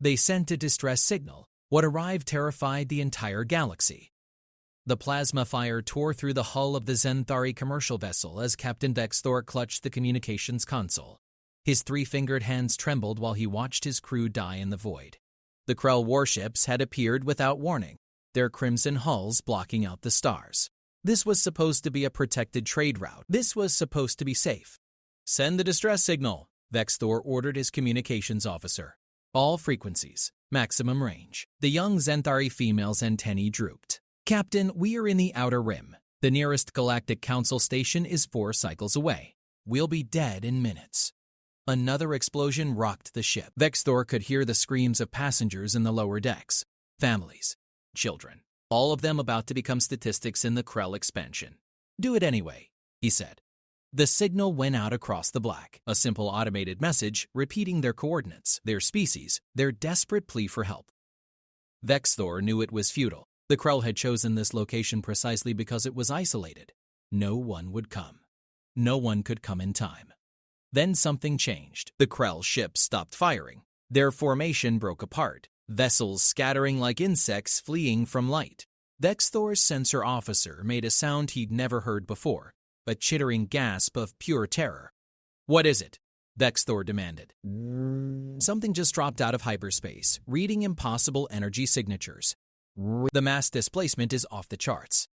They sent a distress signal. What arrived terrified the entire galaxy. The plasma fire tore through the hull of the Zenthari commercial vessel as Captain Vexthor clutched the communications console. His three-fingered hands trembled while he watched his crew die in the void. The Krell warships had appeared without warning, their crimson hulls blocking out the stars. This was supposed to be a protected trade route. This was supposed to be safe. "Send the distress signal," Vexthor ordered his communications officer. "All frequencies, maximum range." The young Zenthari female's antennae drooped. "Captain, we are in the Outer Rim. The nearest Galactic Council station is 4 cycles away. We'll be dead in minutes." Another explosion rocked the ship. Vexthor could hear the screams of passengers in the lower decks. Families, children, all of them about to become statistics in the Krell expansion. "Do it anyway," he said. The signal went out across the black, a simple automated message repeating their coordinates, their species, their desperate plea for help. Vexthor knew it was futile. The Krell had chosen this location precisely because it was isolated. No one would come. No one could come in time. Then something changed. The Krell ships stopped firing. Their formation broke apart, vessels scattering like insects fleeing from light. Vexthor's sensor officer made a sound he'd never heard before, a chittering gasp of pure terror. "What is it?" Vexthor demanded. "Something just dropped out of hyperspace, reading impossible energy signatures. The mass displacement is off the charts.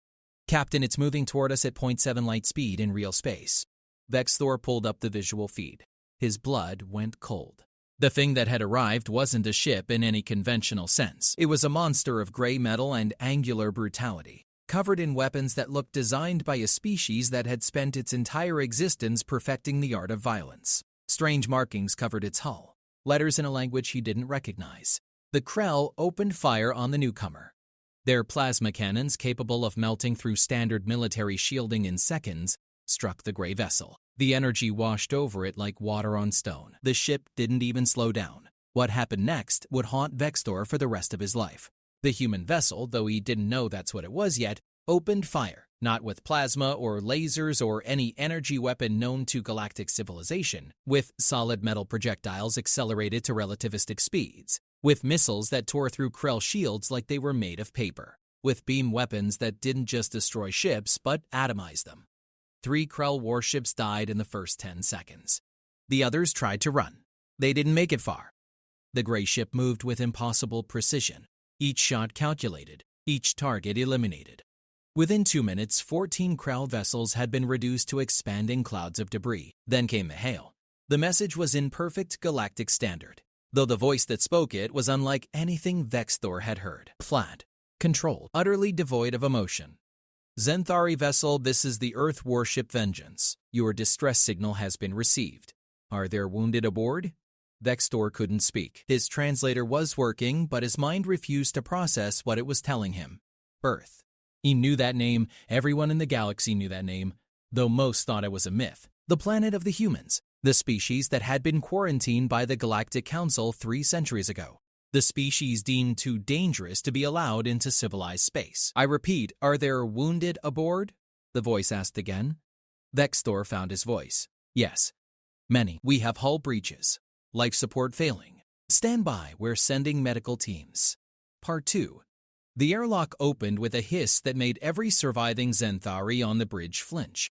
Captain, it's moving toward us at 0.7 light speed in real space." Vexthor pulled up the visual feed. His blood went cold. The thing that had arrived wasn't a ship in any conventional sense. It was a monster of gray metal and angular brutality, covered in weapons that looked designed by a species that had spent its entire existence perfecting the art of violence. Strange markings covered its hull, letters in a language he didn't recognize. The Krell opened fire on the newcomer. Their plasma cannons, capable of melting through standard military shielding in seconds, struck the gray vessel. The energy washed over it like water on stone. The ship didn't even slow down. What happened next would haunt Vexthor for the rest of his life. The human vessel, though he didn't know that's what it was yet, opened fire, not with plasma or lasers or any energy weapon known to galactic civilization, with solid metal projectiles accelerated to relativistic speeds, with missiles that tore through Krell shields like they were made of paper, with beam weapons that didn't just destroy ships but atomize them. 3 Krell warships died in the first 10 seconds. The others tried to run. They didn't make it far. The gray ship moved with impossible precision, each shot calculated, each target eliminated. Within 2 minutes, 14 Krell vessels had been reduced to expanding clouds of debris. Then came the hail. The message was in perfect galactic standard, though the voice that spoke it was unlike anything Vexthor had heard. Flat, controlled, utterly devoid of emotion. "Zenthari vessel, this is the Earth warship Vengeance. Your distress signal has been received. Are there wounded aboard?" Vexthor couldn't speak. His translator was working, but his mind refused to process what it was telling him. Earth. He knew that name. Everyone in the galaxy knew that name, though most thought it was a myth. The planet of the humans, the species that had been quarantined by the Galactic Council 3 centuries ago. The species deemed too dangerous to be allowed into civilized space. "I repeat, are there wounded aboard?" the voice asked again. Vexthor found his voice. "Yes. Many. We have hull breaches. Life support failing. Stand by, we're sending medical teams." Part 2. The airlock opened with a hiss that made every surviving Zenthari on the bridge flinch.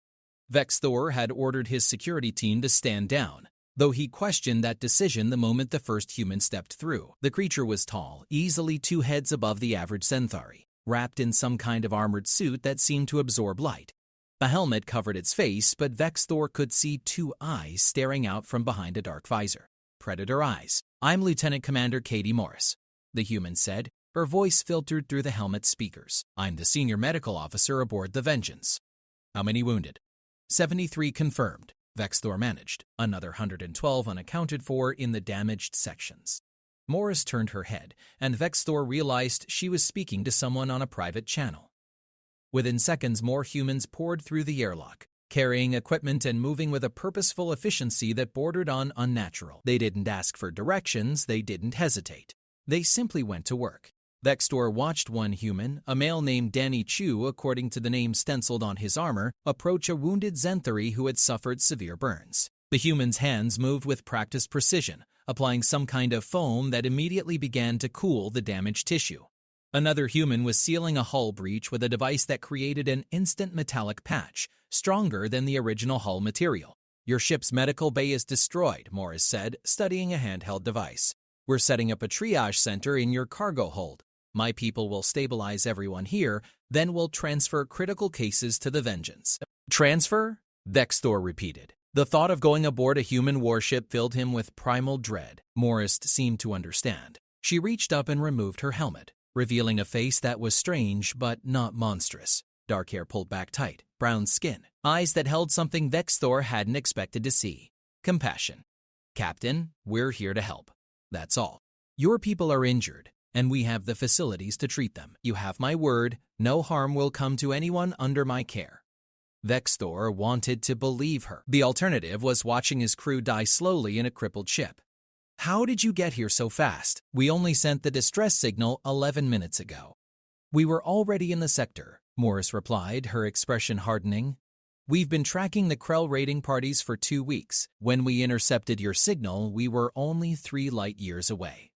Vexthor had ordered his security team to stand down, though he questioned that decision the moment the first human stepped through. The creature was tall, easily 2 heads above the average Zenthari, wrapped in some kind of armored suit that seemed to absorb light. A helmet covered its face, but Vexthor could see 2 eyes staring out from behind a dark visor. Predator eyes. "I'm Lieutenant Commander Katie Morris," the human said. Her voice filtered through the helmet's speakers. "I'm the senior medical officer aboard the Vengeance." "How many wounded?" 73 confirmed. Vexthor managed, another 112 unaccounted for in the damaged sections. Morris turned her head, and Vexthor realized she was speaking to someone on a private channel. Within seconds, more humans poured through the airlock, carrying equipment and moving with a purposeful efficiency that bordered on unnatural. They didn't ask for directions, they didn't hesitate. They simply went to work. Vexthor watched one human, a male named Danny Chu according to the name stenciled on his armor, approach a wounded Zenthari who had suffered severe burns. The human's hands moved with practiced precision, applying some kind of foam that immediately began to cool the damaged tissue. Another human was sealing a hull breach with a device that created an instant metallic patch, stronger than the original hull material. "Your ship's medical bay is destroyed," Morris said, studying a handheld device. "We're setting up a triage center in your cargo hold. My people will stabilize everyone here, then we'll transfer critical cases to the Vengeance." "Transfer?" Vexthor repeated. The thought of going aboard a human warship filled him with primal dread. Morris seemed to understand. She reached up and removed her helmet, revealing a face that was strange but not monstrous. Dark hair pulled back tight, brown skin, eyes that held something Vexthor hadn't expected to see. Compassion. "Captain, we're here to help. That's all. Your people are injured, and we have the facilities to treat them. You have my word, no harm will come to anyone under my care." Vexthor wanted to believe her. The alternative was watching his crew die slowly in a crippled ship. "How did you get here so fast? We only sent the distress signal 11 minutes ago." "We were already in the sector," Morris replied, her expression hardening. "We've been tracking the Krell raiding parties for 2 weeks. When we intercepted your signal, we were only 3 light years away."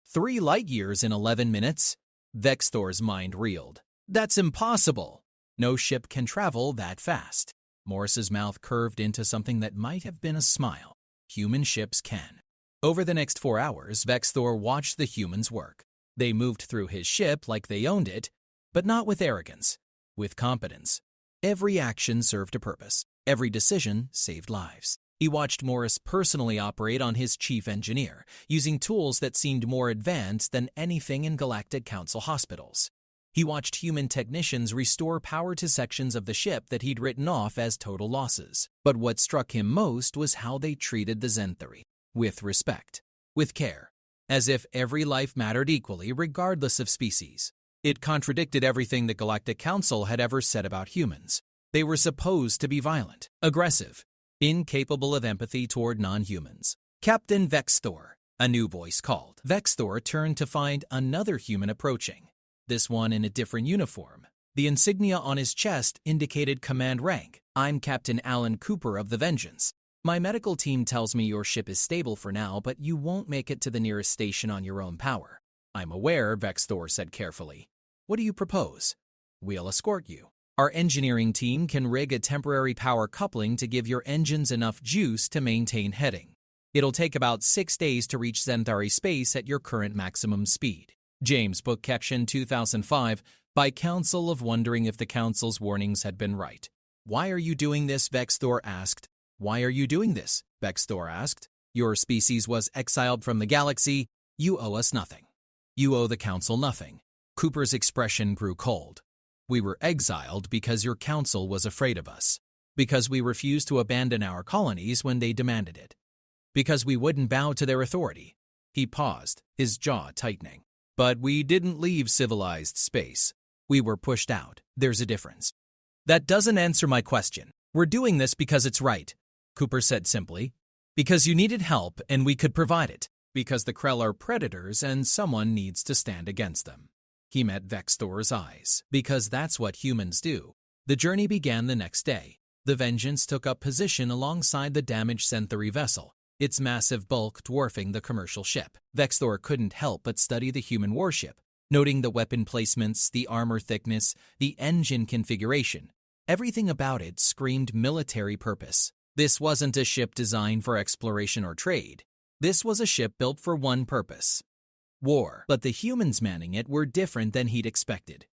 3 light years in 11 minutes? Vexthor's mind reeled. "That's impossible. No ship can travel that fast." Morris's mouth curved into something that might have been a smile. Human ships can. Over the next 4 hours, Vexthor watched the humans work. They moved through his ship like they owned it, but not with arrogance, with competence. Every action served a purpose. Every decision saved lives. He watched Morris personally operate on his chief engineer, using tools that seemed more advanced than anything in Galactic Council hospitals. He watched human technicians restore power to sections of the ship that he'd written off as total losses. But what struck him most was how they treated the Zenthari. With respect, with care, as if every life mattered equally regardless of species. It contradicted everything the Galactic Council had ever said about humans. They were supposed to be violent, aggressive, incapable of empathy toward non-humans. "Captain Vexthor," a new voice called. Vexthor turned to find another human approaching, this one in a different uniform. The insignia on his chest indicated command rank. "I'm Captain Alan Cooper of the Vengeance. My medical team tells me your ship is stable for now, but you won't make it to the nearest station on your own power." "I'm aware," Vexthor said carefully. "What do you propose?" "We'll escort you. Our engineering team can rig a temporary power coupling to give your engines enough juice to maintain heading. It'll take about 6 days to reach Zenthari space at your current maximum speed." James Book Section 2005, by Council of wondering if the Council's warnings had been right. "Why are you doing this?" Vexthor asked. "Why are you doing this?" Vexthor asked. "Your species was exiled from the galaxy. You owe us nothing. You owe the Council nothing." Cooper's expression grew cold. "We were exiled because your Council was afraid of us. Because we refused to abandon our colonies when they demanded it. Because we wouldn't bow to their authority." He paused, his jaw tightening. "But we didn't leave civilized space. We were pushed out. There's a difference." "That doesn't answer my question. We're doing this because it's right," Cooper said simply. "Because you needed help and we could provide it. Because the Krell are predators and someone needs to stand against them." He met Vexthor's eyes. "Because that's what humans do." The journey began the next day. The Vengeance took up position alongside the damaged Zenthari vessel, its massive bulk dwarfing the commercial ship. Vexthor couldn't help but study the human warship, noting the weapon placements, the armor thickness, the engine configuration. Everything about it screamed military purpose. This wasn't a ship designed for exploration or trade. This was a ship built for one purpose: war. But the humans manning it were different than he'd expected.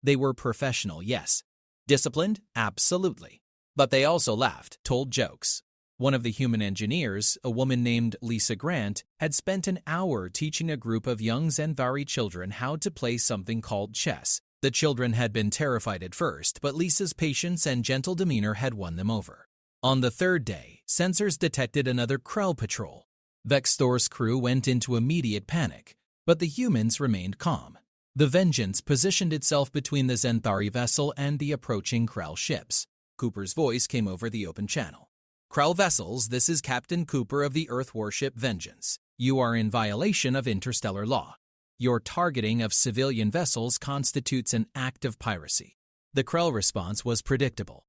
They were professional, yes. Disciplined, absolutely. But they also laughed, told jokes. One of the human engineers, a woman named Lisa Grant, had spent an hour teaching a group of young Zenthari children how to play something called chess. The children had been terrified at first, but Lisa's patience and gentle demeanor had won them over. On the third day, sensors detected another Krell patrol. Vexthor's crew went into immediate panic, but the humans remained calm. The Vengeance positioned itself between the Zenthari vessel and the approaching Krell ships. Cooper's voice came over the open channel. "Krell vessels, this is Captain Cooper of the Earth warship Vengeance. You are in violation of interstellar law. Your targeting of civilian vessels constitutes an act of piracy." The Krell response was predictable.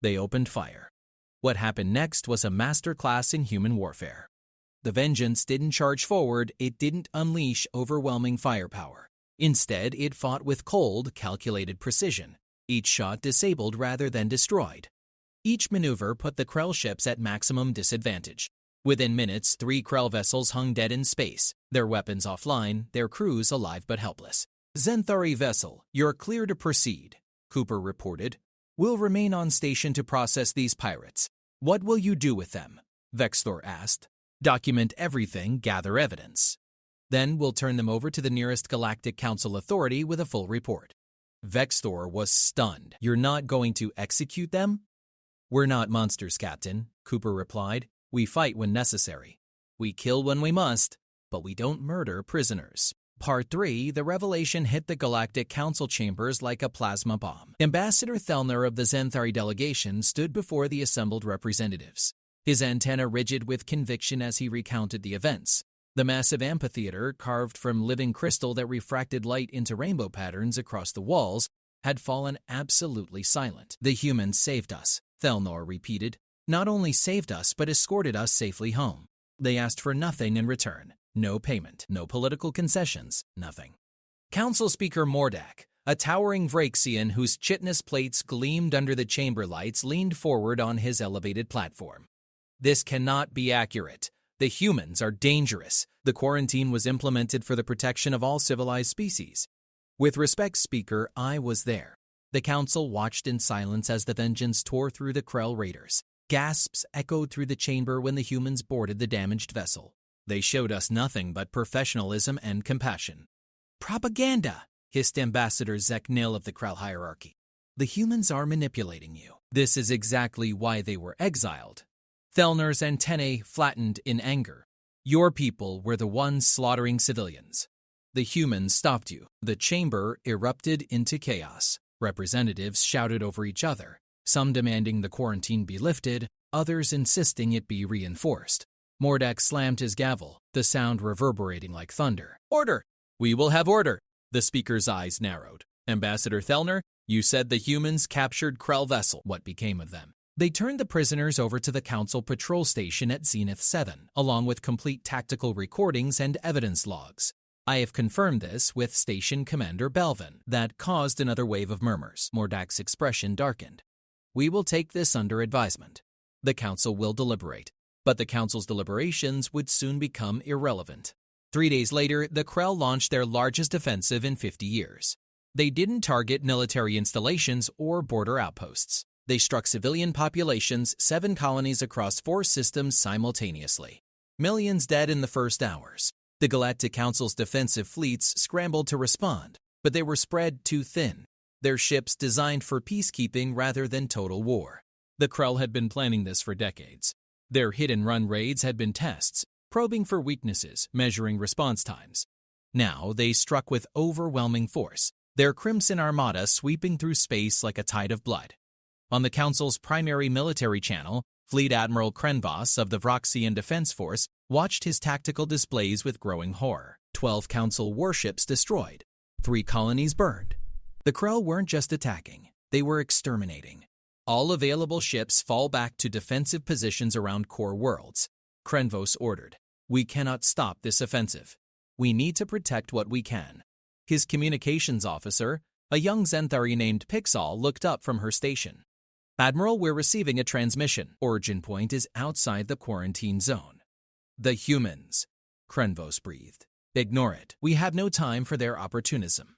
They opened fire. What happened next was a masterclass in human warfare. The Vengeance didn't charge forward, it didn't unleash overwhelming firepower. Instead, it fought with cold, calculated precision. Each shot disabled rather than destroyed. Each maneuver put the Krell ships at maximum disadvantage. Within minutes, 3 Krell vessels hung dead in space, their weapons offline, their crews alive but helpless. "Zenthari vessel, you're clear to proceed," Cooper reported. "We'll remain on station to process these pirates. What will you do with them?" Vexthor asked. "Document everything, gather evidence. Then we'll turn them over to the nearest Galactic Council authority with a full report." Vexthor was stunned. "You're not going to execute them?" "We're not monsters, Captain," Cooper replied. "We fight when necessary. We kill when we must, but we don't murder prisoners." Part 3, the revelation hit the Galactic Council chambers like a plasma bomb. Ambassador Thelner of the Zenthari delegation stood before the assembled representatives, his antenna rigid with conviction as he recounted the events. The massive amphitheater, carved from living crystal that refracted light into rainbow patterns across the walls, had fallen absolutely silent. "The humans saved us," Thelnor repeated. "Not only saved us, but escorted us safely home. They asked for nothing in return. No payment, no political concessions, nothing." Council Speaker Mordak, a towering Vraxian whose chitinous plates gleamed under the chamber lights, leaned forward on his elevated platform. "This cannot be accurate. The humans are dangerous. The quarantine was implemented for the protection of all civilized species." "With respect, Speaker, I was there." The council watched in silence as the Vengeance tore through the Krell raiders. Gasps echoed through the chamber when the humans boarded the damaged vessel. "They showed us nothing but professionalism and compassion." "Propaganda," hissed Ambassador Zeknil of the Krell hierarchy. "The humans are manipulating you. This is exactly why they were exiled." Thelner's antennae flattened in anger. "Your people were the ones slaughtering civilians. The humans stopped you." The chamber erupted into chaos. Representatives shouted over each other, some demanding the quarantine be lifted, others insisting it be reinforced. Mordak slammed his gavel, the sound reverberating like thunder. "Order! We will have order!" The speaker's eyes narrowed. "Ambassador Thelner, you said the humans captured Krell vessel. What became of them?" "They turned the prisoners over to the Council patrol station at Zenith 7, along with complete tactical recordings and evidence logs. I have confirmed this with Station Commander Belvin." That caused another wave of murmurs. Mordak's expression darkened. "We will take this under advisement. The Council will deliberate." But the Council's deliberations would soon become irrelevant. 3 days later, the Krell launched their largest offensive in 50 years. They didn't target military installations or border outposts. They struck civilian populations, 7 colonies across 4 systems simultaneously. Millions dead in the first hours. The Galactic Council's defensive fleets scrambled to respond, but they were spread too thin. Their ships designed for peacekeeping rather than total war. The Krell had been planning this for decades. Their hit-and-run raids had been tests, probing for weaknesses, measuring response times. Now they struck with overwhelming force, their Crimson Armada sweeping through space like a tide of blood. On the Council's primary military channel, Fleet Admiral Krenvos of the Vraxian Defense Force watched his tactical displays with growing horror. 12 Council warships destroyed, 3 colonies burned. The Krell weren't just attacking, they were exterminating. "All available ships fall back to defensive positions around core worlds," Krenvos ordered. "We cannot stop this offensive. We need to protect what we can." His communications officer, a young Zenthari named Pixal, looked up from her station. "Admiral, we're receiving a transmission. Origin point is outside the quarantine zone." "The humans," Krenvos breathed. "Ignore it. We have no time for their opportunism."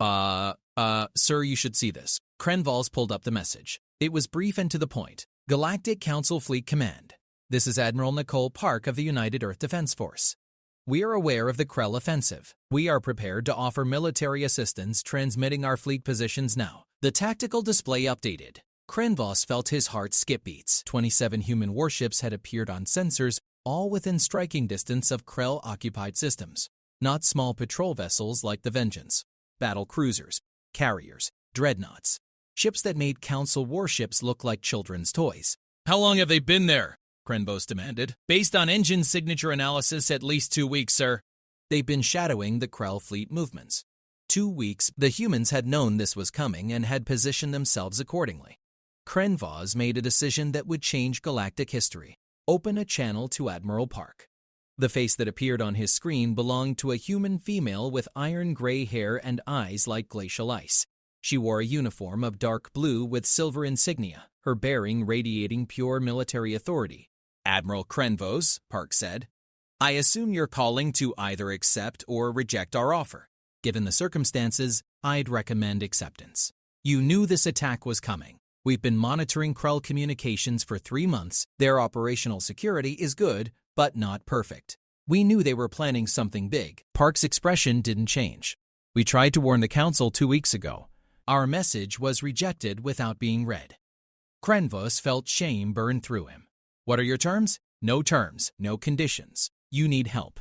Sir, you should see this." Krenvos pulled up the message. It was brief and to the point. "Galactic Council Fleet Command. This is Admiral Nicole Park of the United Earth Defense Force. We are aware of the Krell offensive. We are prepared to offer military assistance, transmitting our fleet positions now." The tactical display updated. Krenvos felt his heart skip beats. 27 human warships had appeared on sensors, all within striking distance of Krell-occupied systems. Not small patrol vessels like the Vengeance. Battle cruisers, carriers, dreadnoughts. Ships that made Council warships look like children's toys. "How long have they been there?" Krenvos demanded. "Based on engine signature analysis, at least 2 weeks, sir." They've been shadowing the Krell fleet movements. 2 weeks. The humans had known this was coming and had positioned themselves accordingly. Krenvos made a decision that would change galactic history. Open a channel to Admiral Park. The face that appeared on his screen belonged to a human female with iron gray hair and eyes like glacial ice. She wore a uniform of dark blue with silver insignia, her bearing radiating pure military authority. "Admiral Krenvos," Park said, "I assume you're calling to either accept or reject our offer. Given the circumstances, I'd recommend acceptance. You knew this attack was coming. We've been monitoring Krell communications for 3 months. Their operational security is good, but not perfect. We knew they were planning something big." Park's expression didn't change. "We tried to warn the Council 2 weeks ago. Our message was rejected without being read." Krenvos felt shame burn through him. "What are your terms?" "No terms, no conditions. You need help.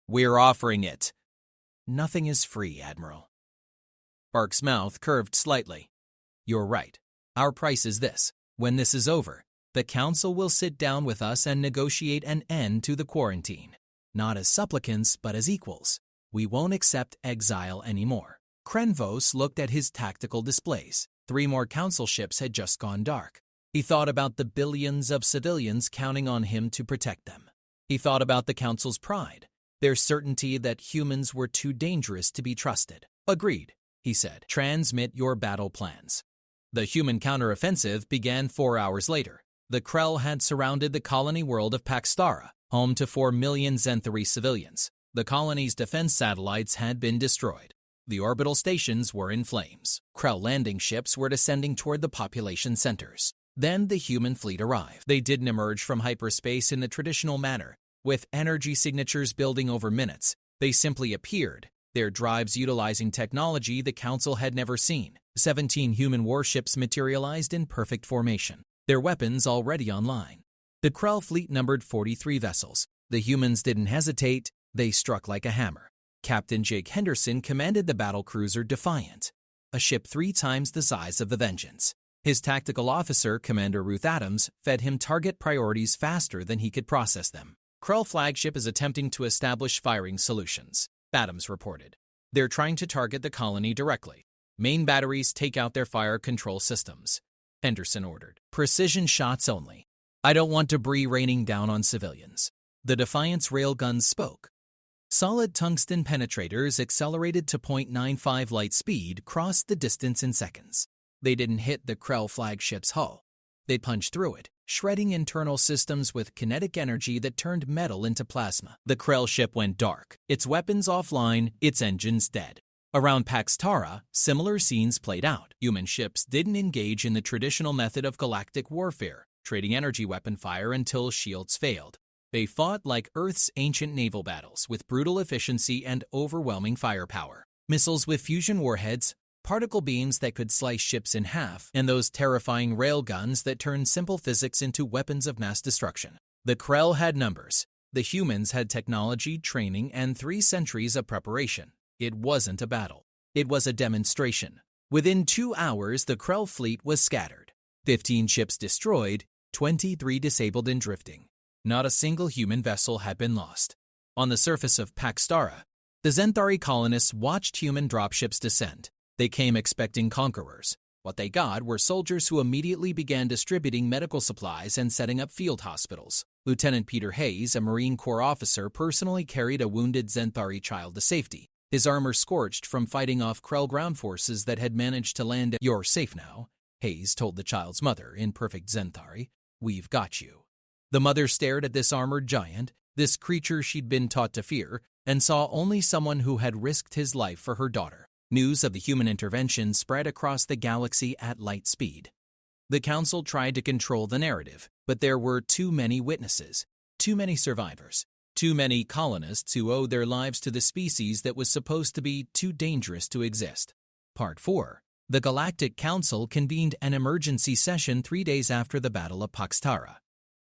We're offering it." "Nothing is free, Admiral." Park's mouth curved slightly. "You're right. Our price is this. When this is over, the Council will sit down with us and negotiate an end to the quarantine. Not as supplicants, but as equals. We won't accept exile anymore." Krenvos looked at his tactical displays. 3 more Council ships had just gone dark. He thought about the billions of civilians counting on him to protect them. He thought about the Council's pride, their certainty that humans were too dangerous to be trusted. "Agreed," he said. "Transmit your battle plans." The human counteroffensive began 4 hours later. The Krell had surrounded the colony world of Paktara, home to 4 million Zenthari civilians. The colony's defense satellites had been destroyed. The orbital stations were in flames. Krell landing ships were descending toward the population centers. Then the human fleet arrived. They didn't emerge from hyperspace in the traditional manner, with energy signatures building over minutes. They simply appeared, their drives utilizing technology the Council had never seen. 17 human warships materialized in perfect formation, their weapons already online. The Krell fleet numbered 43 vessels. The humans didn't hesitate, they struck like a hammer. Captain Jake Henderson commanded the battlecruiser Defiant, a ship 3 times the size of the Vengeance. His tactical officer, Commander Ruth Adams, fed him target priorities faster than he could process them. "Krell flagship is attempting to establish firing solutions," Adams reported. "They're trying to target the colony directly. Main batteries take out their fire control systems," Henderson ordered. "Precision shots only. I don't want debris raining down on civilians." The Defiant's railguns spoke. Solid tungsten penetrators accelerated to .95 light speed crossed the distance in seconds. They didn't hit the Krell flagship's hull. They punched through it, shredding internal systems with kinetic energy that turned metal into plasma. The Krell ship went dark, its weapons offline, its engines dead. Around Paktara, similar scenes played out. Human ships didn't engage in the traditional method of galactic warfare, trading energy weapon fire until shields failed. They fought like Earth's ancient naval battles, with brutal efficiency and overwhelming firepower. Missiles with fusion warheads, particle beams that could slice ships in half, and those terrifying railguns that turned simple physics into weapons of mass destruction. The Krell had numbers. The humans had technology, training, and 3 centuries of preparation. It wasn't a battle. It was a demonstration. Within 2 hours, the Krell fleet was scattered. 15 ships destroyed, 23 disabled and drifting. Not a single human vessel had been lost. On the surface of Paktara, the Zenthari colonists watched human dropships descend. They came expecting conquerors. What they got were soldiers who immediately began distributing medical supplies and setting up field hospitals. Lieutenant Peter Hayes, a Marine Corps officer, personally carried a wounded Zenthari child to safety, his armor scorched from fighting off Krell ground forces that had managed to land at "You're safe now," Hayes told the child's mother in perfect Zenthari. "We've got you." The mother stared at this armored giant, this creature she'd been taught to fear, and saw only someone who had risked his life for her daughter. News of the human intervention spread across the galaxy at light speed. The Council tried to control the narrative, but there were too many witnesses, too many survivors, too many colonists who owed their lives to the species that was supposed to be too dangerous to exist. Part 4. The Galactic Council convened an emergency session 3 days after the Battle of Paktara.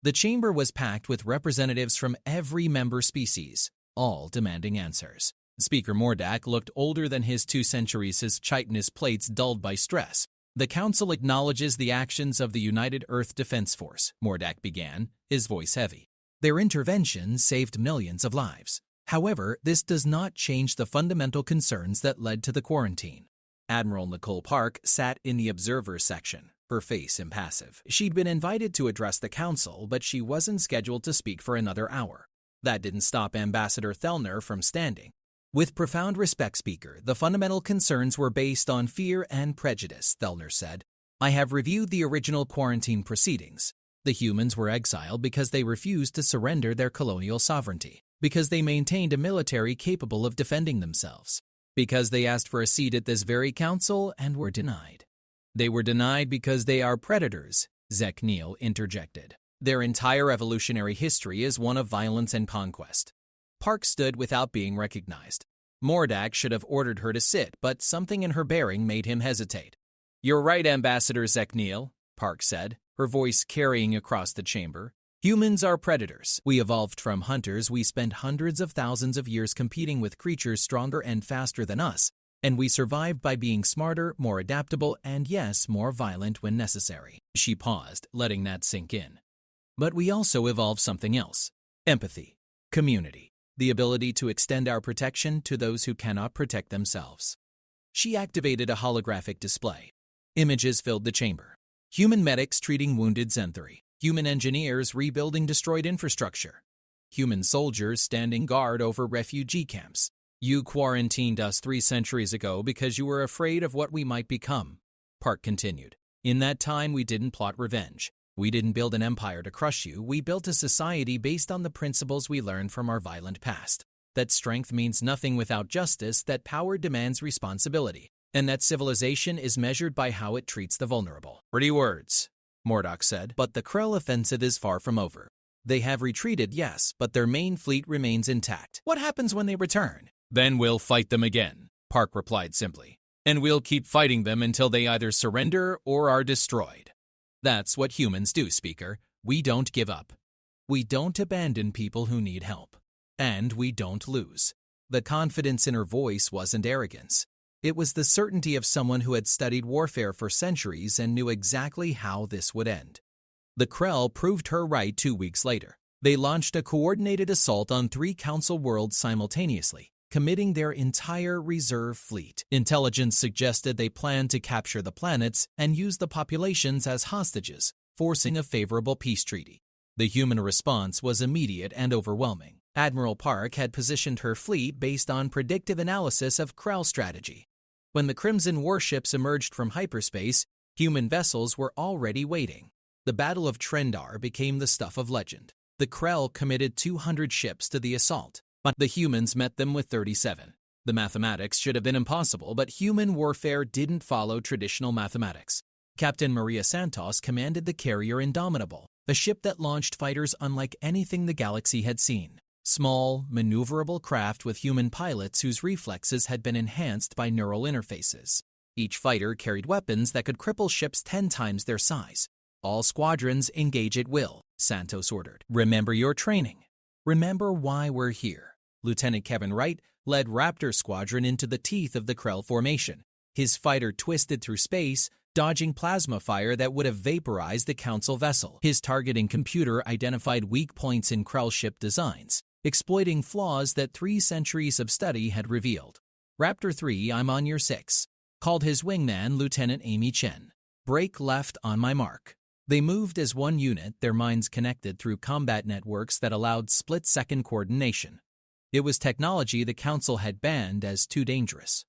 The chamber was packed with representatives from every member species, all demanding answers. Speaker Mordak looked older than his 2 centuries, his chitinous plates dulled by stress. "The Council acknowledges the actions of the United Earth Defense Force," Mordak began, his voice heavy. "Their intervention saved millions of lives. However, this does not change the fundamental concerns that led to the quarantine." Admiral Nicole Park sat in the observer section. her face impassive. She'd been invited to address the council, but she wasn't scheduled to speak for another hour. That didn't stop Ambassador Thelner from standing. With profound respect, Speaker, the fundamental concerns were based on fear and prejudice, Thelner said. I have reviewed the original quarantine proceedings. The humans were exiled because they refused to surrender their colonial sovereignty, because they maintained a military capable of defending themselves, because they asked for a seat at this very council and were denied. They were denied because they are predators, Zek Neal interjected. Their entire evolutionary history is one of violence and conquest. Park stood without being recognized. Mordak should have ordered her to sit, but something in her bearing made him hesitate. You're right, Ambassador Zek Neal, Park said, her voice carrying across the chamber. Humans are predators. We evolved from hunters. We spent hundreds of thousands of years competing with creatures stronger and faster than us, and we survived by being smarter, more adaptable, and yes, more violent when necessary. She paused, letting that sink in. But we also evolved something else. Empathy. Community. The ability to extend our protection to those who cannot protect themselves. She activated a holographic display. Images filled the chamber. Human medics treating wounded Zenthari. Human engineers rebuilding destroyed infrastructure. Human soldiers standing guard over refugee camps. You quarantined us 3 centuries ago because you were afraid of what we might become, Park continued. In that time, we didn't plot revenge. We didn't build an empire to crush you. We built a society based on the principles we learned from our violent past. That strength means nothing without justice, that power demands responsibility, and that civilization is measured by how it treats the vulnerable. Pretty words, Mordak said, but the Krell offensive is far from over. They have retreated, yes, but their main fleet remains intact. What happens when they return? Then we'll fight them again, Park replied simply. And we'll keep fighting them until they either surrender or are destroyed. That's what humans do, Speaker. We don't give up. We don't abandon people who need help. And we don't lose. The confidence in her voice wasn't arrogance. It was the certainty of someone who had studied warfare for centuries and knew exactly how this would end. The Krell proved her right 2 weeks later. They launched a coordinated assault on 3 council worlds simultaneously, committing their entire reserve fleet. Intelligence suggested they planned to capture the planets and use the populations as hostages, forcing a favorable peace treaty. The human response was immediate and overwhelming. Admiral Park had positioned her fleet based on predictive analysis of Krell strategy. When the Crimson warships emerged from hyperspace, human vessels were already waiting. The Battle of Trendar became the stuff of legend. The Krell committed 200 ships to the assault, but the humans met them with 37. The mathematics should have been impossible, but human warfare didn't follow traditional mathematics. Captain Maria Santos commanded the carrier Indomitable, a ship that launched fighters unlike anything the galaxy had seen. Small, maneuverable craft with human pilots whose reflexes had been enhanced by neural interfaces. Each fighter carried weapons that could cripple ships 10 times their size. All squadrons engage at will, Santos ordered. Remember your training. Remember why we're here. Lieutenant Kevin Wright led Raptor Squadron into the teeth of the Krell formation. His fighter twisted through space, dodging plasma fire that would have vaporized the Council vessel. His targeting computer identified weak points in Krell ship designs, exploiting flaws that 3 centuries of study had revealed. Raptor 3, I'm on your 6, called his wingman Lieutenant Amy Chen. Break left on my mark. They moved as one unit, their minds connected through combat networks that allowed split-second coordination. It was technology the Council had banned as too dangerous.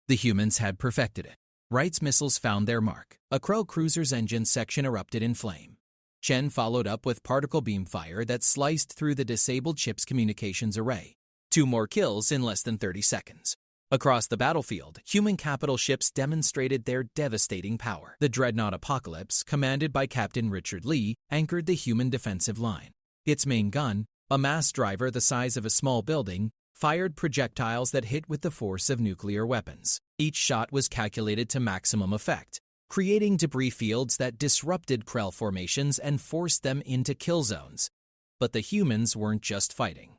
The humans had perfected it. Wright's missiles found their mark. A Krell cruiser's engine section erupted in flame. Chen followed up with particle beam fire that sliced through the disabled ship's communications array. 2 more kills in less than 30 seconds. Across the battlefield, human capital ships demonstrated their devastating power. The Dreadnought Apocalypse, commanded by Captain Richard Lee, anchored the human defensive line. Its main gun, a mass driver the size of a small building, fired projectiles that hit with the force of nuclear weapons. Each shot was calculated to maximum effect, creating debris fields that disrupted Krell formations and forced them into kill zones. But the humans weren't just fighting.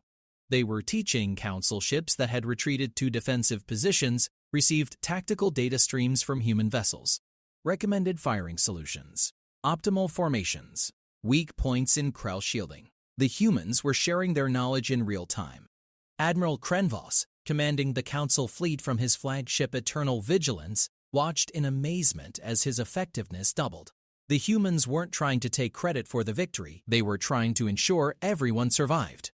They were teaching Council ships that had retreated to defensive positions, received tactical data streams from human vessels, recommended firing solutions, optimal formations, weak points in Krell shielding. The humans were sharing their knowledge in real time. Admiral Krenvos, commanding the Council fleet from his flagship Eternal Vigilance, watched in amazement as his effectiveness doubled. The humans weren't trying to take credit for the victory, they were trying to ensure everyone survived.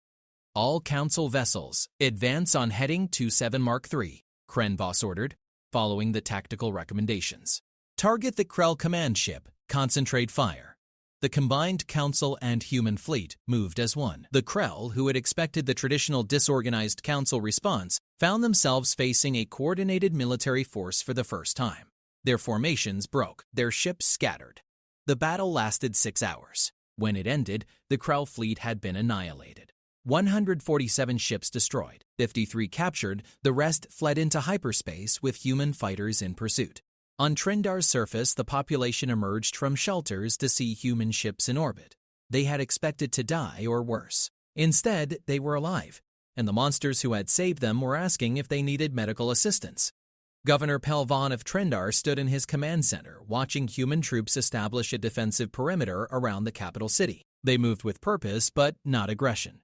All Council vessels, advance on heading 27 Mark III, Kren boss ordered, following the tactical recommendations. Target the Krell command ship, concentrate fire. The combined Council and human fleet moved as one. The Krell, who had expected the traditional disorganized Council response, found themselves facing a coordinated military force for the first time. Their formations broke, their ships scattered. The battle lasted 6 hours. When it ended, the Krell fleet had been annihilated. 147 ships destroyed, 53 captured, the rest fled into hyperspace with human fighters in pursuit. On Trendar's surface, the population emerged from shelters to see human ships in orbit. They had expected to die or worse. Instead, they were alive, and the monsters who had saved them were asking if they needed medical assistance. Governor Pelvon of Trendar stood in his command center, watching human troops establish a defensive perimeter around the capital city. They moved with purpose, but not aggression.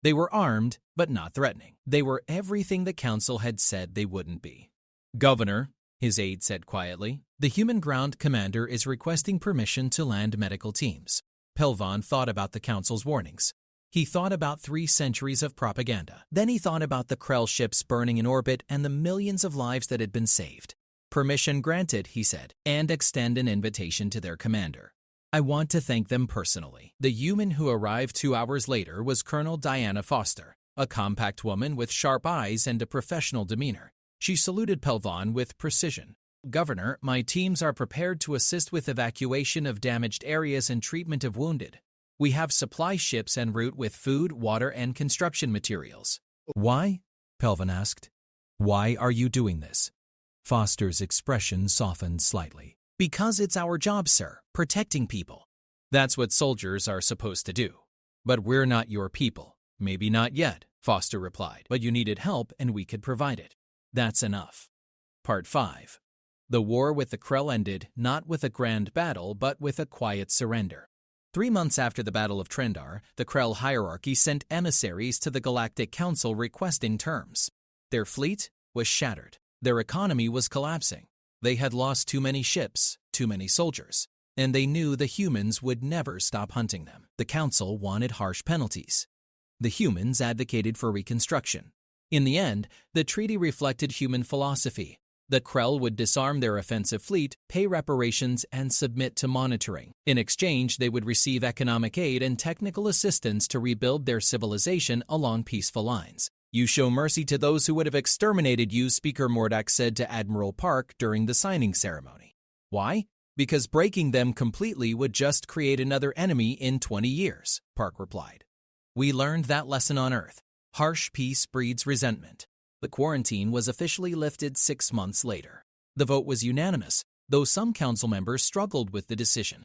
They were armed, but not threatening. They were everything the Council had said they wouldn't be. "Governor," his aide said quietly, "the human ground commander is requesting permission to land medical teams." Pelvon thought about the Council's warnings. He thought about 3 centuries of propaganda. Then he thought about the Krell ships burning in orbit and the millions of lives that had been saved. "Permission granted," he said, "and extend an invitation to their commander. I want to thank them personally." The human who arrived 2 hours later was Colonel Diana Foster, a compact woman with sharp eyes and a professional demeanor. She saluted Pelvon with precision. "Governor, my teams are prepared to assist with evacuation of damaged areas and treatment of wounded. We have supply ships en route with food, water, and construction materials." "Why?" Pelvon asked. "Why are you doing this?" Foster's expression softened slightly. "Because it's our job, sir, protecting people." "That's what soldiers are supposed to do. But we're not your people." "Maybe not yet," Foster replied, "but you needed help and we could provide it. That's enough." Part 5. The war with the Krell ended not with a grand battle, but with a quiet surrender. 3 months after the Battle of Trendar, the Krell hierarchy sent emissaries to the Galactic Council requesting terms. Their fleet was shattered. Their economy was collapsing. They had lost too many ships, too many soldiers, and they knew the humans would never stop hunting them. The Council wanted harsh penalties. The humans advocated for reconstruction. In the end, the treaty reflected human philosophy. The Krell would disarm their offensive fleet, pay reparations, and submit to monitoring. In exchange, they would receive economic aid and technical assistance to rebuild their civilization along peaceful lines. "You show mercy to those who would have exterminated you," Speaker Mordak said to Admiral Park during the signing ceremony. "Why? Because breaking them completely would just create another enemy in 20 years, Park replied. "We learned that lesson on Earth. Harsh peace breeds resentment." The quarantine was officially lifted 6 months later. The vote was unanimous, though some council members struggled with the decision.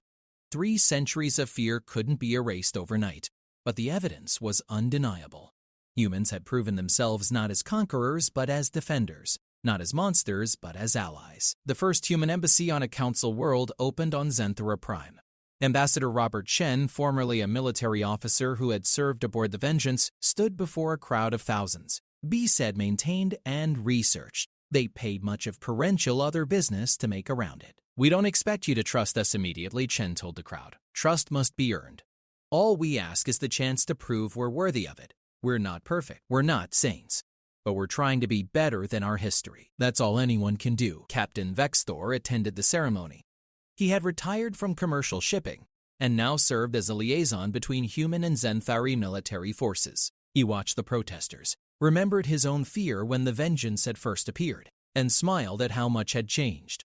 3 centuries of fear couldn't be erased overnight, but the evidence was undeniable. Humans had proven themselves not as conquerors, but as defenders, not as monsters, but as allies. The first human embassy on a council world opened on Zenthara Prime. Ambassador Robert Chen, formerly a military officer who had served aboard the Vengeance, stood before a crowd of thousands. B said maintained and researched. They paid much of parental other business to make around it. "We don't expect you to trust us immediately," Chen told the crowd. "Trust must be earned. All we ask is the chance to prove we're worthy of it. We're not perfect. We're not saints. But we're trying to be better than our history. That's all anyone can do." Captain Vexthor attended the ceremony. He had retired from commercial shipping and now served as a liaison between human and Zenthari military forces. He watched the protesters, remembered his own fear when the Vengeance had first appeared, and smiled at how much had changed.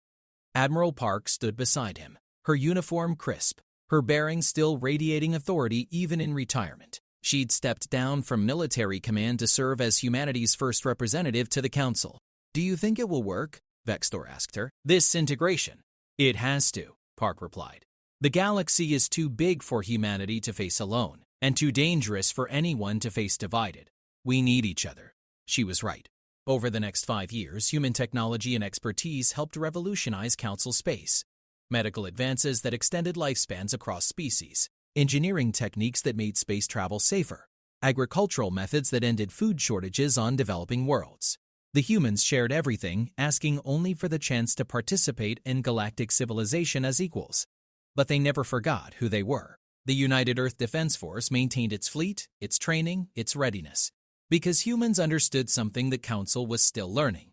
Admiral Park stood beside him, her uniform crisp, her bearing still radiating authority even in retirement. She'd stepped down from military command to serve as humanity's first representative to the Council. "Do you think it will work?" Vexthor asked her. "This integration?" "It has to," Park replied. "The galaxy is too big for humanity to face alone, and too dangerous for anyone to face divided. We need each other." She was right. Over the next 5 years, human technology and expertise helped revolutionize Council space. Medical advances that extended lifespans across species, engineering techniques that made space travel safer, agricultural methods that ended food shortages on developing worlds. The humans shared everything, asking only for the chance to participate in galactic civilization as equals. but they never forgot who they were. The United Earth Defense Force maintained its fleet, its training, its readiness, because humans understood something the Council was still learning.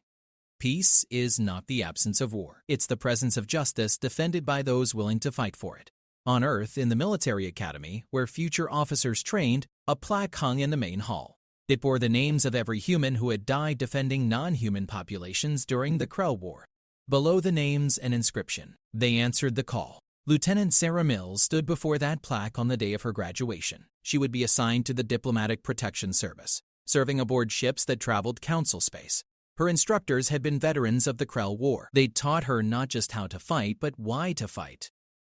Peace is not the absence of war. It's the presence of justice defended by those willing to fight for it. On Earth, in the military academy, where future officers trained, a plaque hung in the main hall. It bore the names of every human who had died defending non-human populations during the Krell War. Below the names, an inscription. They answered the call. Lieutenant Sarah Mills stood before that plaque on the day of her graduation. She would be assigned to the Diplomatic Protection Service, serving aboard ships that traveled Council space. Her instructors had been veterans of the Krell War. They'd taught her not just how to fight, but why to fight.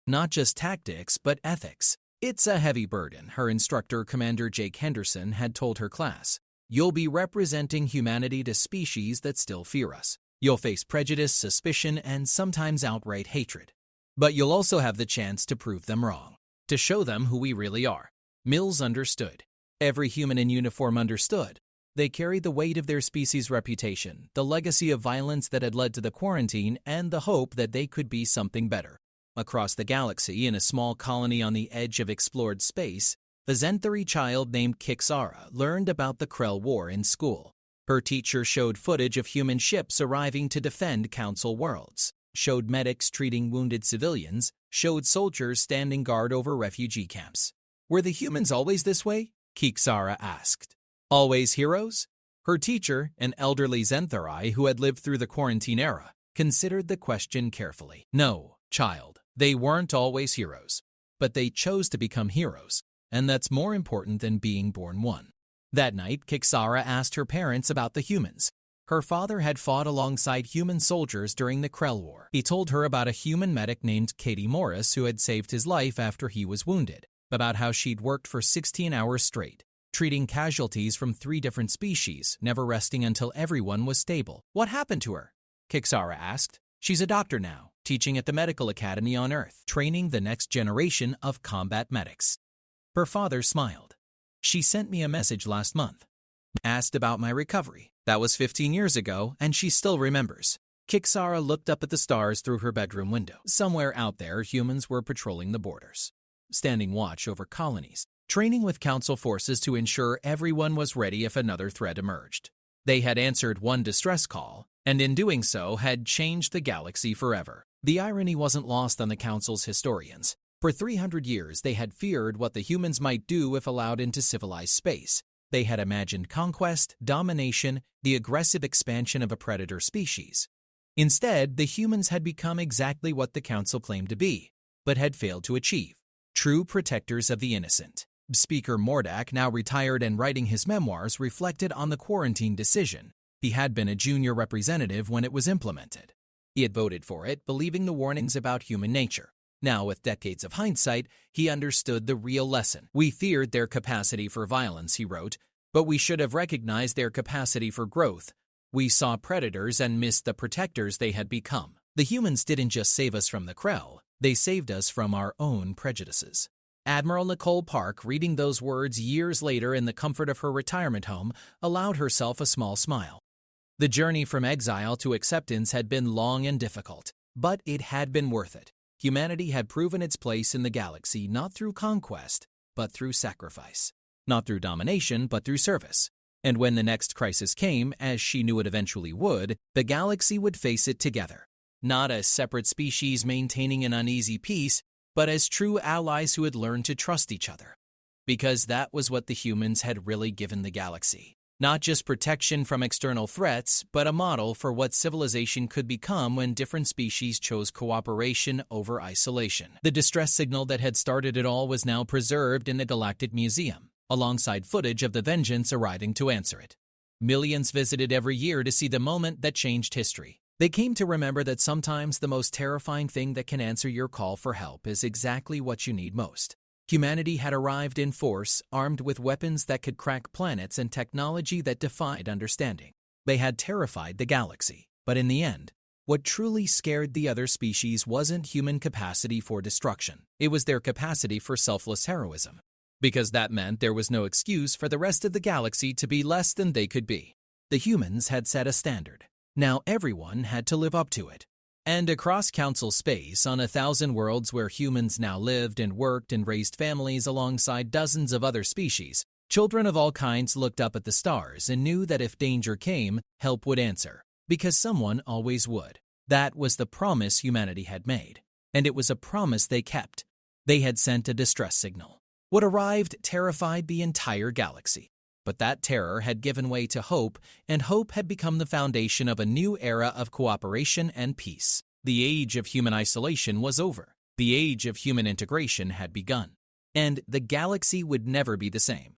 Not just tactics, but ethics. It's a heavy burden, her instructor, Commander Jake Henderson, had told her class. You'll be representing humanity to species that still fear us. You'll face prejudice, suspicion, and sometimes outright hatred. But you'll also have the chance to prove them wrong, to show them who we really are. Mills understood. Every human in uniform understood. They carried the weight of their species' reputation, the legacy of violence that had led to the quarantine, and the hope that they could be something better. Across the galaxy, in a small colony on the edge of explored space, a Zenthari child named Kixara learned about the Krell War in school. Her teacher showed footage of human ships arriving to defend Council worlds, showed medics treating wounded civilians, showed soldiers standing guard over refugee camps. Were the humans always this way? Kixara asked. Always heroes? Her teacher, an elderly Zenthari who had lived through the quarantine era, considered the question carefully. No, child, they weren't always heroes, but they chose to become heroes, and that's more important than being born one. That night, Kixara asked her parents about the humans. Her father had fought alongside human soldiers during the Krell War. He told her about a human medic named Katie Morris who had saved his life after he was wounded, about how she'd worked for 16 hours straight, treating casualties from 3 different species, never resting until everyone was stable. What happened to her? Kixara asked. She's a doctor now, teaching at the medical academy on Earth, training the next generation of combat medics. Her father smiled. She sent me a message last month. Asked about my recovery. That was 15 years ago, and she still remembers. Kixara looked up at the stars through her bedroom window. Somewhere out there, humans were patrolling the borders, standing watch over colonies, training with Council forces to ensure everyone was ready if another threat emerged. They had answered one distress call, and in doing so had changed the galaxy forever. The irony wasn't lost on the Council's historians. For 300 years, they had feared what the humans might do if allowed into civilized space. They had imagined conquest, domination, the aggressive expansion of a predator species. Instead, the humans had become exactly what the Council claimed to be, but had failed to achieve: true protectors of the innocent. Speaker Mordak, now retired and writing his memoirs, reflected on the quarantine decision. He had been a junior representative when it was implemented. He had voted for it, believing the warnings about human nature. Now, with decades of hindsight, he understood the real lesson. We feared their capacity for violence, he wrote, but we should have recognized their capacity for growth. We saw predators and missed the protectors they had become. The humans didn't just save us from the Krell, they saved us from our own prejudices. Admiral Nicole Park, reading those words years later in the comfort of her retirement home, allowed herself a small smile. The journey from exile to acceptance had been long and difficult, but it had been worth it. Humanity had proven its place in the galaxy not through conquest, but through sacrifice. Not through domination, but through service. And when the next crisis came, as she knew it eventually would, the galaxy would face it together. Not as separate species maintaining an uneasy peace, but as true allies who had learned to trust each other. Because that was what the humans had really given the galaxy. Not just protection from external threats, but a model for what civilization could become when different species chose cooperation over isolation. The distress signal that had started it all was now preserved in the Galactic Museum, alongside footage of the Vengeance arriving to answer it. Millions visited every year to see the moment that changed history. They came to remember that sometimes the most terrifying thing that can answer your call for help is exactly what you need most. Humanity had arrived in force, armed with weapons that could crack planets and technology that defied understanding. They had terrified the galaxy, but in the end, what truly scared the other species wasn't human capacity for destruction. It was their capacity for selfless heroism. Because that meant there was no excuse for the rest of the galaxy to be less than they could be. The humans had set a standard. Now everyone had to live up to it. And across Council space, on 1,000 worlds where humans now lived and worked and raised families alongside dozens of other species, children of all kinds looked up at the stars and knew that if danger came, help would answer, because someone always would. That was the promise humanity had made, and it was a promise they kept. They had sent a distress signal. What arrived terrified the entire galaxy. But that terror had given way to hope, and hope had become the foundation of a new era of cooperation and peace. The age of human isolation was over. The age of human integration had begun. And the galaxy would never be the same.